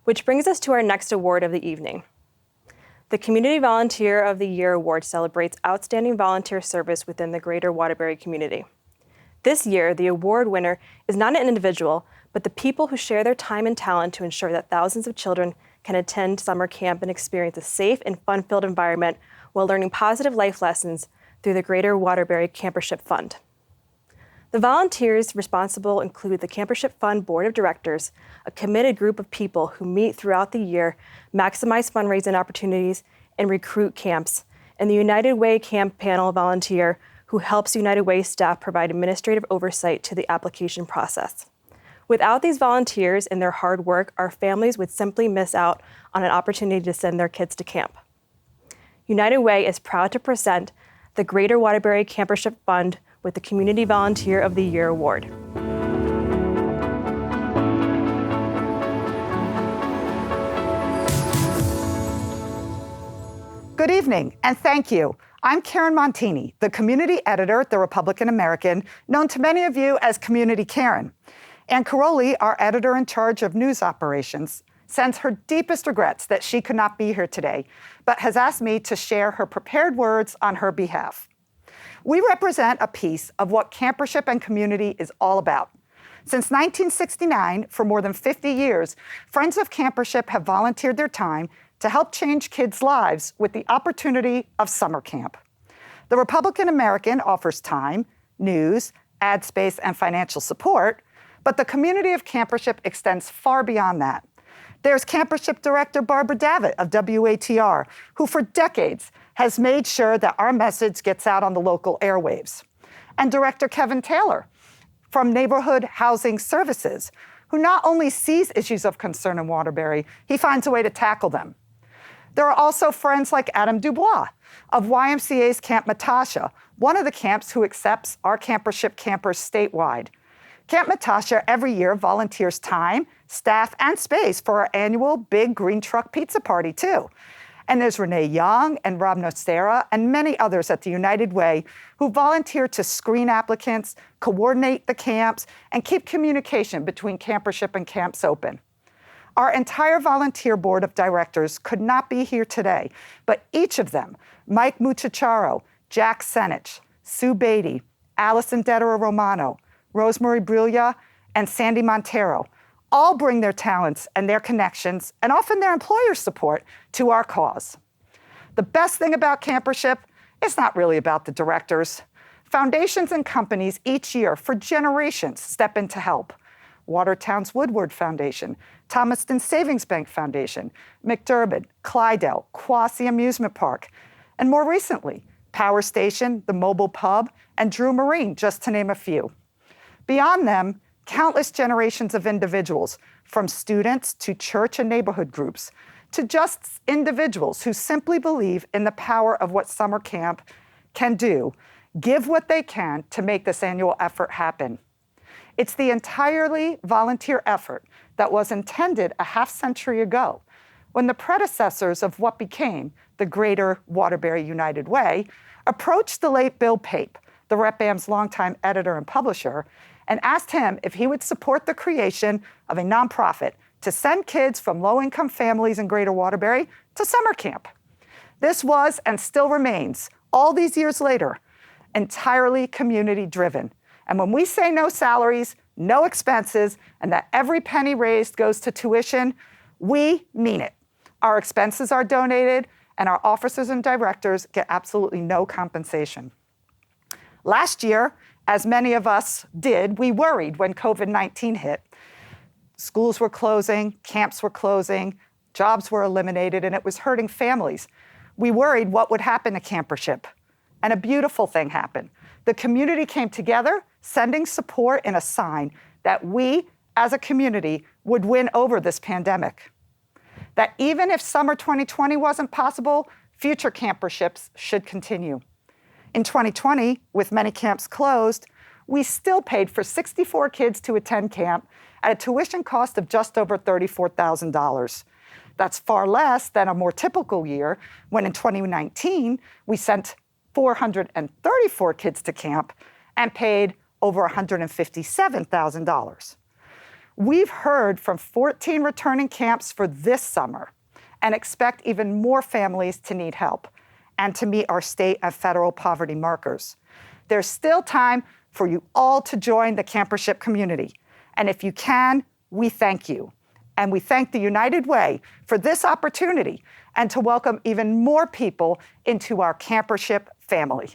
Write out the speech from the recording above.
Which brings us to our next award of the evening. The Community Volunteer of the Year Award celebrates outstanding volunteer service within the greater Waterbury community. This year, the award winner is not an individual, but the people who share their time and talent to ensure that thousands of children can attend summer camp and experience a safe and fun-filled environment while learning positive life lessons through the Greater Waterbury Campership Fund. The volunteers responsible include the Campership Fund Board of Directors, a committed group of people who meet throughout the year, maximize fundraising opportunities, and recruit camps, and the United Way Camp Panel volunteer who helps United Way staff provide administrative oversight to the application process. Without these volunteers and their hard work, our families would simply miss out on an opportunity to send their kids to camp. United Way is proud to present the Greater Waterbury Campership Fund with the Community Volunteer of the Year Award. Good evening, and thank you. I'm Karen Montini, the community editor at the Republican American, known to many of you as Community Karen. Ann Caroli, our editor in charge of news operations, sends her deepest regrets that she could not be here today, but has asked me to share her prepared words on her behalf. We represent a piece of what campership and community is all about. Since 1969, for more than 50 years, Friends of Campership have volunteered their time to help change kids' lives with the opportunity of summer camp. The Republican American offers time, news, ad space, and financial support, but the community of campership extends far beyond that. There's Campership Director Barbara Davitt of WATR, who for decades has made sure that our message gets out on the local airwaves. And Director Kevin Taylor from Neighborhood Housing Services, who not only sees issues of concern in Waterbury, he finds a way to tackle them. There are also friends like Adam Dubois of YMCA's Camp Natasha, one of the camps who accepts our campership campers statewide. Camp Natasha every year volunteers time, staff, and space for our annual Big Green Truck Pizza Party, too. And there's Renee Young and Rob Nocera and many others at the United Way who volunteer to screen applicants, coordinate the camps, and keep communication between campership and camps open. Our entire volunteer board of directors could not be here today, but each of them, Mike Muchacharo, Jack Senich, Sue Beatty, Allison Dedera Romano, Rosemary Bruglia, and Sandy Montero, all bring their talents and their connections, and often their employer support, to our cause. The best thing about campership is not really about the directors. Foundations and companies each year for generations step in to help. Watertown's Woodward Foundation, Thomaston Savings Bank Foundation, McDermott, Clydell, Quasi Amusement Park, and more recently, Power Station, the Mobile Pub, and Drew Marine, just to name a few. Beyond them, countless generations of individuals, from students to church and neighborhood groups, to just individuals who simply believe in the power of what summer camp can do, give what they can to make this annual effort happen. It's the entirely volunteer effort that was intended a half-century ago, when the predecessors of what became the Greater Waterbury United Way approached the late Bill Pape, the Rep Am's longtime editor and publisher, and asked him if he would support the creation of a nonprofit to send kids from low-income families in Greater Waterbury to summer camp. This was, and still remains, all these years later, entirely community-driven. And when we say no salaries, no expenses, and that every penny raised goes to tuition, we mean it. Our expenses are donated, and our officers and directors get absolutely no compensation. Last year, as many of us did, we worried when COVID-19 hit. Schools were closing, camps were closing, jobs were eliminated, and it was hurting families. We worried what would happen to campership. And a beautiful thing happened. The community came together, sending support in a sign that we, as a community, would win over this pandemic. That even if summer 2020 wasn't possible, future camperships should continue. In 2020, with many camps closed, we still paid for 64 kids to attend camp at a tuition cost of just over $34,000. That's far less than a more typical year, when in 2019, we sent 434 kids to camp and paid over $157,000. We've heard from 14 returning camps for this summer and expect even more families to need help and to meet our state and federal poverty markers. There's still time for you all to join the campership community. And if you can, we thank you. And we thank the United Way for this opportunity and to welcome even more people into our campership family.